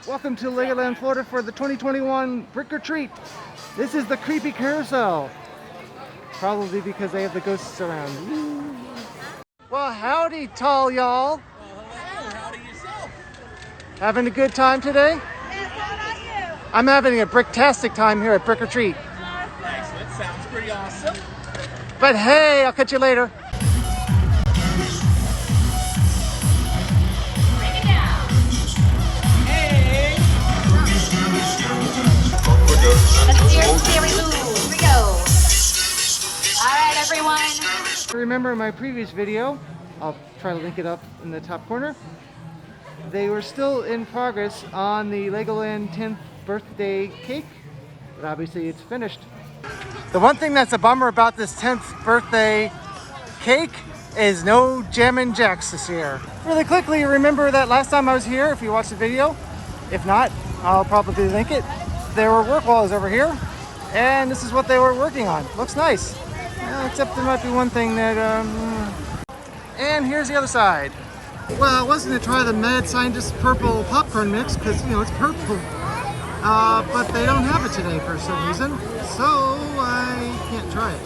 Welcome to Legoland Florida for the 2021 Brick or Treat. This is the creepy carousel. Probably because they have the ghosts around. Woo. Well, howdy, tall y'all. Hello, howdy yourself. Having a good time today? Yes, how about you? I'm having a bricktastic time here at Brick or Treat. Excellent, sounds pretty awesome. But hey, I'll catch you later. Let's do your scary move. Here we go. Alright, everyone. Remember in my previous video, I'll try to link it up in the top corner. They were still in progress on the Legoland 10th birthday cake, but obviously it's finished. The one thing that's a bummer about this 10th birthday cake is no Jammin' Jacks this year. Really quickly, remember that last time I was here, if you watched the video. If not, I'll probably link it. There were work walls over here, and this is what they were working on. Looks nice. Except there might be one thing that, and here's the other side. Well, I was going to try the Mad Scientist purple popcorn mix, because, you know, it's purple. But they don't have it today for some reason, so I can't try it.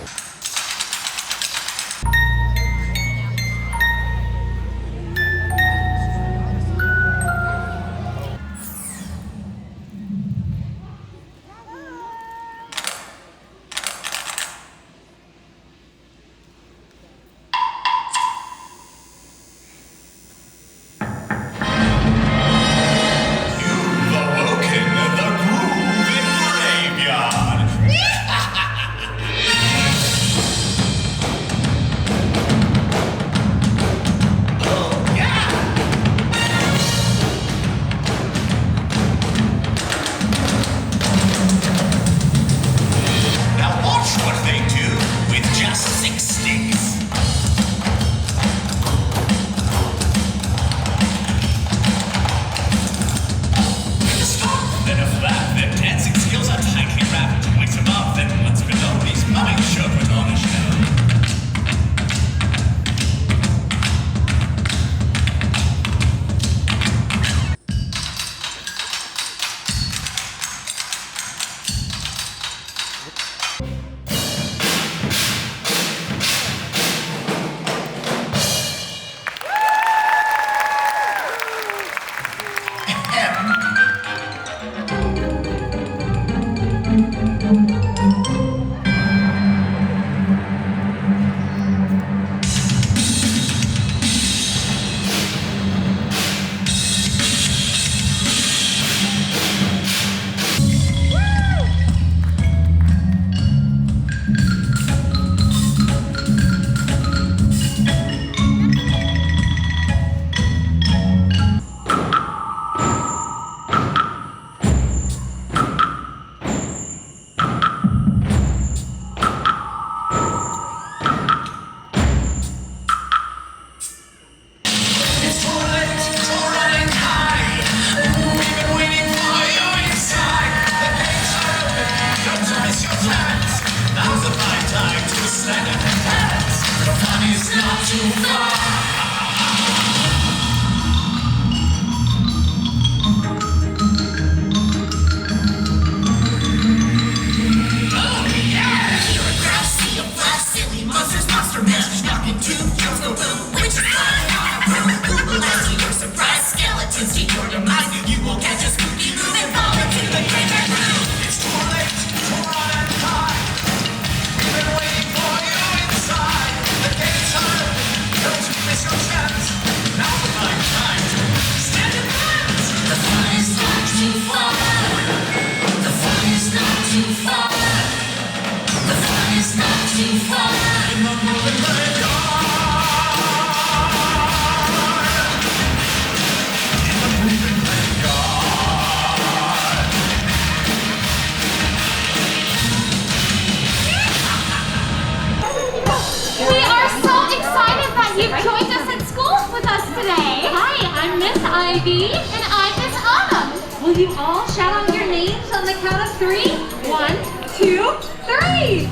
Ivy. And I'm Miss Autumn. Will you all shout out your names on the count of 3? 1, 2, 3.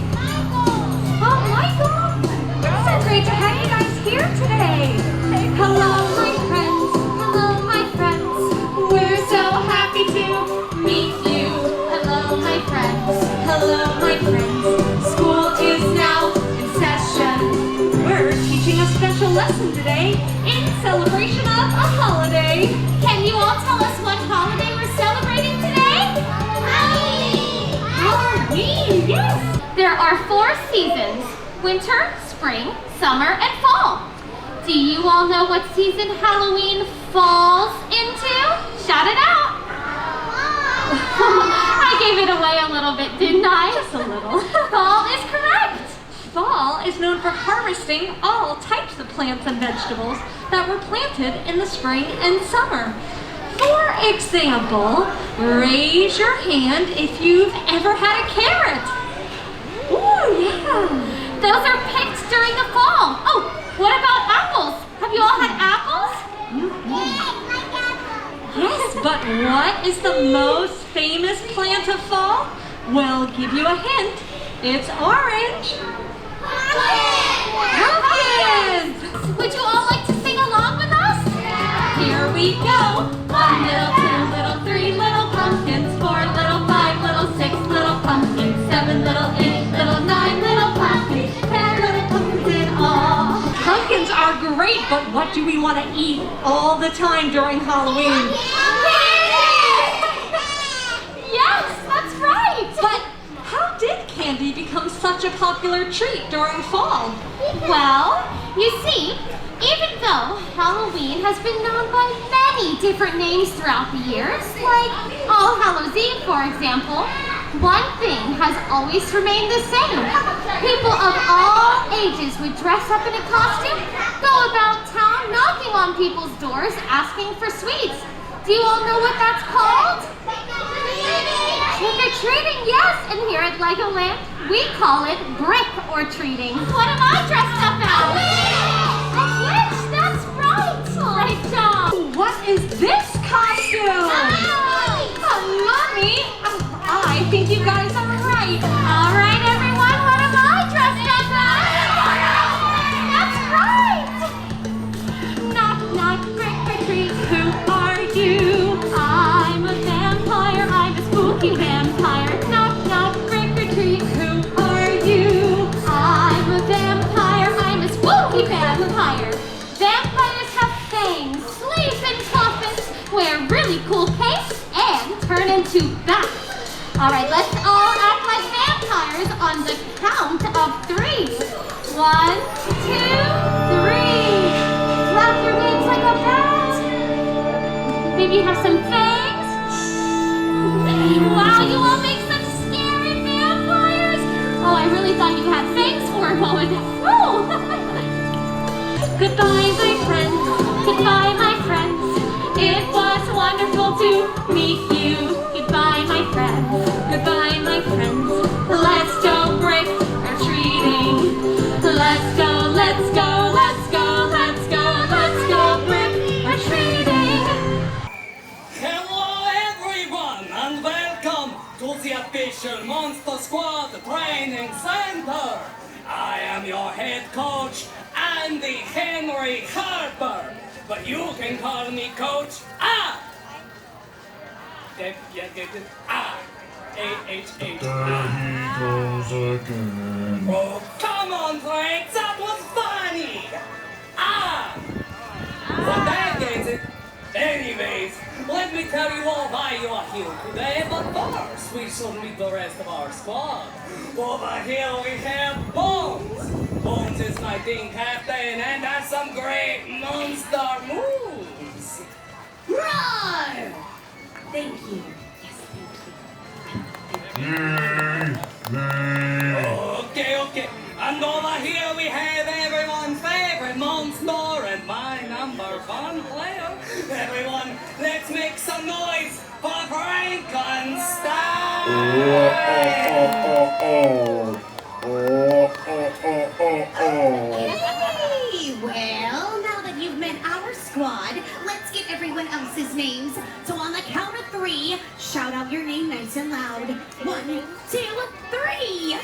Oh, Michael. It's so great to have you guys here today. Hello, my friends. Hello, my friends. We're so happy seasons: winter, spring, summer, and fall. Do you all know what season Halloween falls into? Shout it out! I gave it away a little bit, didn't I? Just a little. Fall is correct. Fall is known for harvesting all types of plants and vegetables that were planted in the spring and summer. For example, raise your hand if you've ever had a carrot. Ooh, yeah. Those are picked during the fall. Oh, what about apples? Have you all had apples? Yes, but what is the most famous plant of fall? Well, give you a hint. It's orange. Pumpkins! Would you all like to sing along with us? Here we go. 1 little, 2 little, 3 little pumpkins, 4 little, 5 little, 6 little pumpkins, 7 little, 8 little, 9 little pumpkins, 10 little pumpkins in all. Pumpkins are great, but what do we want to eat all the time during Halloween? Yes, that's right. But how did candy become such a popular treat during fall? Well, you see, even though Halloween has been known by many different names throughout the years, like All Hallows Eve, for example, one thing has always remained the same. People of all ages would dress up in a costume, go about town knocking on people's doors asking for sweets. Do you all know what that's called? Trick-or-treating, yes, and here at Legoland, we call it brick-or-treating. What am I dressed up as? A witch, that's right. Great job. What is this costume? A mummy? I think you guys are right. All right, everyone, what am I dressed up as? That's right. Knock, knock, brick-or-treat, who are you? I'm a vampire, I'm a spooky vampire. Knock, knock, brick-or-treat, who are you? I'm a vampire, I'm a spooky vampire. Vampires have fangs, sleep in coffins, wear really cool capes, and turn into bats. All right, let's all act like vampires on the count of 3. 1, 2, 3. Flap your wings like a bat. Maybe have some fangs. Wow, you all make such scary vampires. Oh, I really thought you had fangs for a moment. Woo! Goodbye, my friends. Goodbye, my friends. It was wonderful to meet you. Goodbye, my friends. Goodbye, my friends. Let's go brick-or-treating. Let's go, let's go, let's go, let's go, let's go brick-or-treating. Hello everyone and welcome to the official Monster Squad Training Center. I am your head coach, Andy Henry Harper, but you can call me Coach A. A-H-H. There he goes again. Oh, come on, Frank, that was funny. Well, that gets it. Anyways, let me tell you all why you are here today, but first we should meet the rest of our squad. Over here we have Bones. Bones is my team captain and has some great monster moves. Roar! Thank you. Yay! Okay. And over here we have everyone's favorite monster and my #1 player. Everyone, let's make some noise for Frankenstein! Hey, well, now that you've met our squad, let's get everyone else's names. So on the count of 3, shout out your name nice and loud. 1, 2, 3.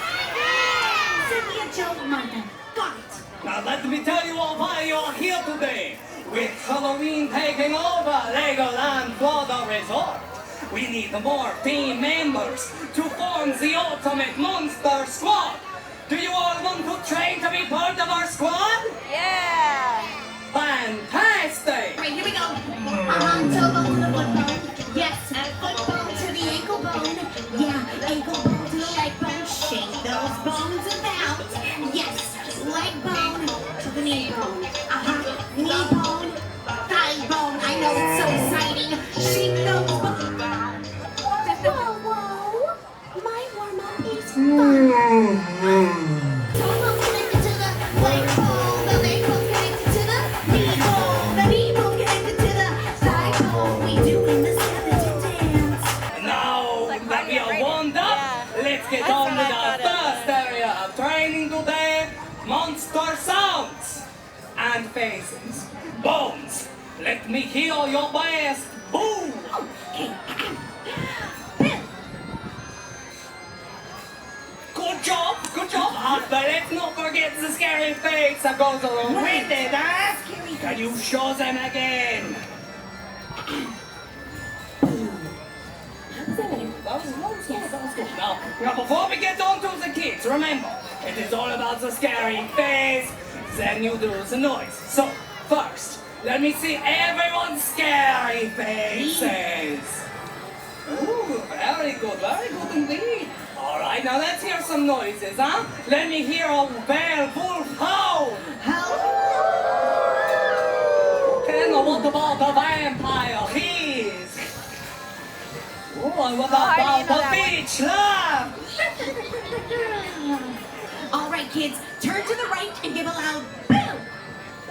Cynthia, Joe, Martha. Got it. Now let me tell you all why you are here today. With Halloween taking over Legoland Florida Resort, we need more team members to form the ultimate monster squad. Do you all want to train to be part of our squad? Yeah. Fantastic! Right, here we go. Toe bone to the foot bone. Yes, foot bone to the ankle bone. Yeah, ankle bone to the leg bone. Shake those bones about. get on with our first area of training today. Monster sounds and faces. Bones, let me hear your best. Boom! Okay. Good job, good job. But let's not forget the scary face that goes along with it, huh? Can you show them again? That was good. Now, before we get on to the kids, remember, it is all about the scary face, then you do the noise. So, first, let me see everyone's scary faces. Ooh, very good indeed. All right, now let's hear some noises, huh? Let me hear a werewolf howl. Okay, now what about a vampire hiss? Oh, and what about the beach laugh? All right, kids, turn to the right and give a loud boom.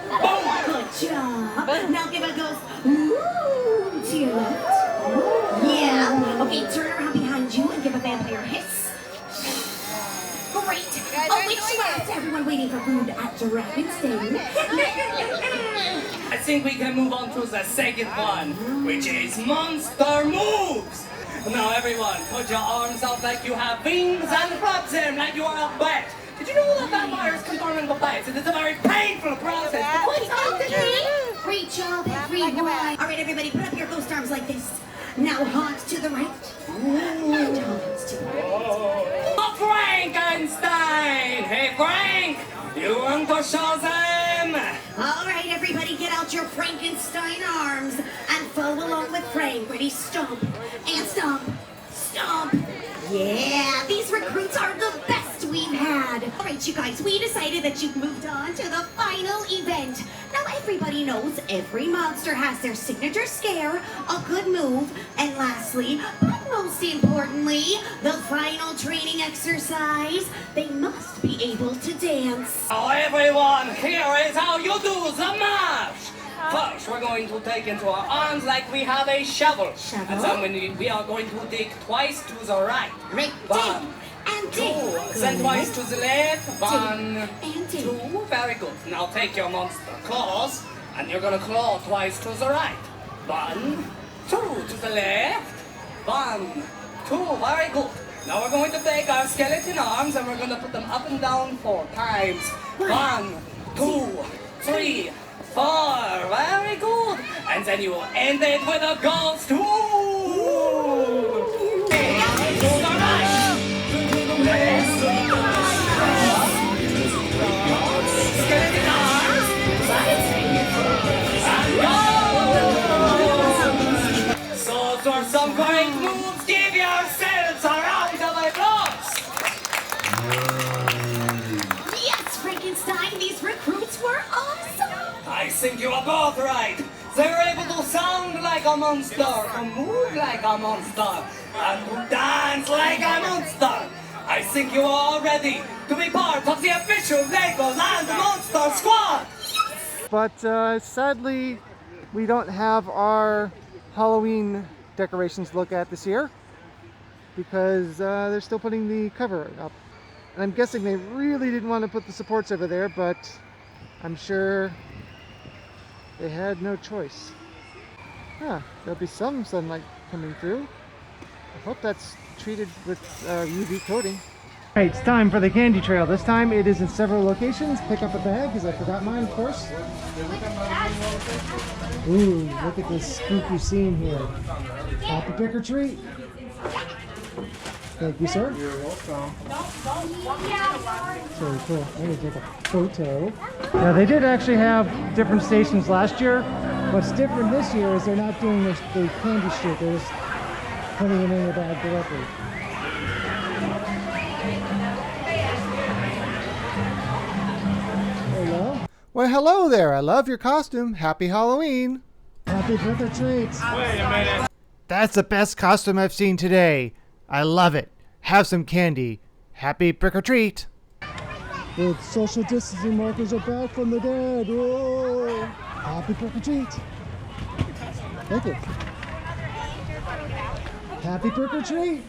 Boom. Good job. Now give a ghost ooh to your left. Yeah. Okay, turn around behind you and give a vampire hiss. Great. Oh, which one's everyone waiting for food at Dragon's Den? I think we can move on to the second one, which is monster moves. Now everyone, put your arms out like you have wings and flap them like you are a bat. Did you know that vampires can turn into bats? It is a very painful process. Great job, everyone. All right, everybody, put up your ghost arms like this. Now hands to the right. And hands to the left. Oh, Frankenstein! Hey, Frank! You want to show them? All right, everybody, get out your Frankenstein arms and follow along with Frank. Ready? Stomp and stomp, stomp. Yeah, these recruits are the best we've had. All right, you guys, we decided that you've moved on to the final event. Now, everybody knows every monster has their signature scare, a good move, and lastly, but most importantly, the final training exercise. They must be able to dance. Now, everyone, here is how you do the march. First, we're going to take into our arms like we have a shovel. Shovel. And then we are going to dig twice to the right. Right, One, dig and two, dig. then Good. twice to the left. One, and dig. two, very good. Now take your monster claws, and you're gonna claw twice to the right. One, two, to the left. One, two, very good. Now we're going to take our skeleton arms and we're going to put them up and down 4 times. 1, 2, 3, 4. Very good. And then you will end it with a ghost. Ooh. Okay, to the right. Left. Skeleton arms. And go. So those are some great moves. Give yourselves a round of applause. Yes, Frankenstein, these recruits were awesome. I think you are both right. They were able to sound like a monster, to move like a monster, and to dance like a monster. I think you are all ready to be part of the official Legoland Monster Squad. But sadly, we don't have our Halloween decorations to look at this year because they're still putting the cover up. And I'm guessing they really didn't want to put the supports over there, but I'm sure they had no choice. There'll be some sunlight coming through. I hope that's treated with UV coating. Alright, it's time for the candy trail. This time it is in several locations. Pick up a bag because I forgot mine, of course. Ooh, look at this spooky scene here. Happy pick or treat. Thank you, sir. You're welcome. Very cool. Let me take a photo. Now, they did actually have different stations last year. What's different this year is they're not doing the candy strip. They're just putting it in the bag directly. Hello? Well, hello there. I love your costume. Happy Halloween. Happy trick or treats. Wait a minute. That's the best costume I've seen today. I love it. Have some candy. Happy trick or treat. The social distancing markers are back from the dead. Whoa. Happy trick or treat. Thank you. Happy trick or treat.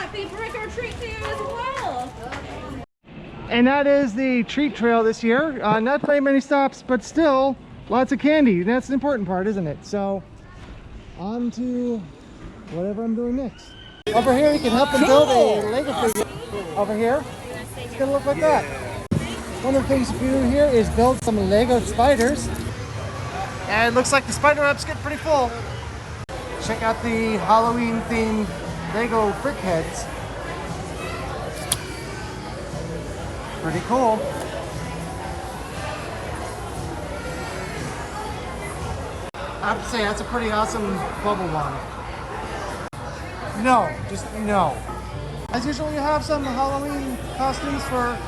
happy trick or treat to you as well. And that is the treat trail this year. Not very many stops, but still lots of candy. That's the important part, isn't it? So on to whatever I'm doing next. Over here, you can help them build a Lego figure. Over here, it's gonna look like that. One of the things you can do here is build some Lego spiders. And it looks like the spider web's getting pretty full. Check out the Halloween themed Lego brickheads. Pretty cool. I have to say, that's a pretty awesome bubble one. No, just no. As usual, you have some Halloween costumes for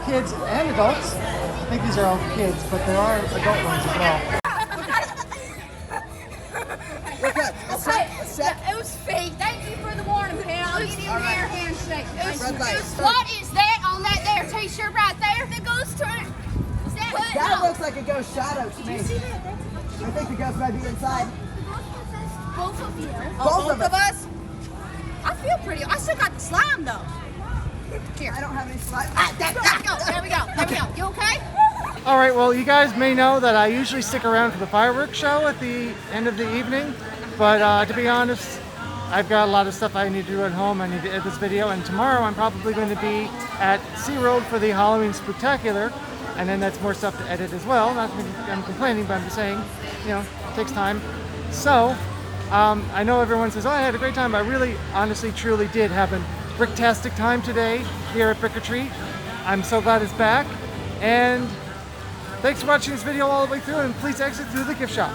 kids and adults. I think these are all kids, but there are adult ones as well. It was fake. Thank you for the warning, pal. You didn't dare handshake. What is that on that there t-shirt right there that goes to it? Is that That looks like a ghost shadow to me. You see that? I think the ghost might be inside. Both of you. Both of us? I feel pretty. I still got the slime though. Here. I don't have any slime. There we go. There we go. You okay? All right, well, you guys may know that I usually stick around for the fireworks show at the end of the evening, but to be honest, I've got a lot of stuff I need to do at home. I need to edit this video, and tomorrow I'm probably going to be at SeaWorld for the Halloween Spooktacular, and then that's more stuff to edit as well. Not that I'm complaining, but I'm just saying, you know, it takes time. So, I know everyone says, oh, I had a great time, but I really, honestly, truly did have a bricktastic time today here at Brick or Treat. I'm so glad it's back, and thanks for watching this video all the way through, and please exit through the gift shop.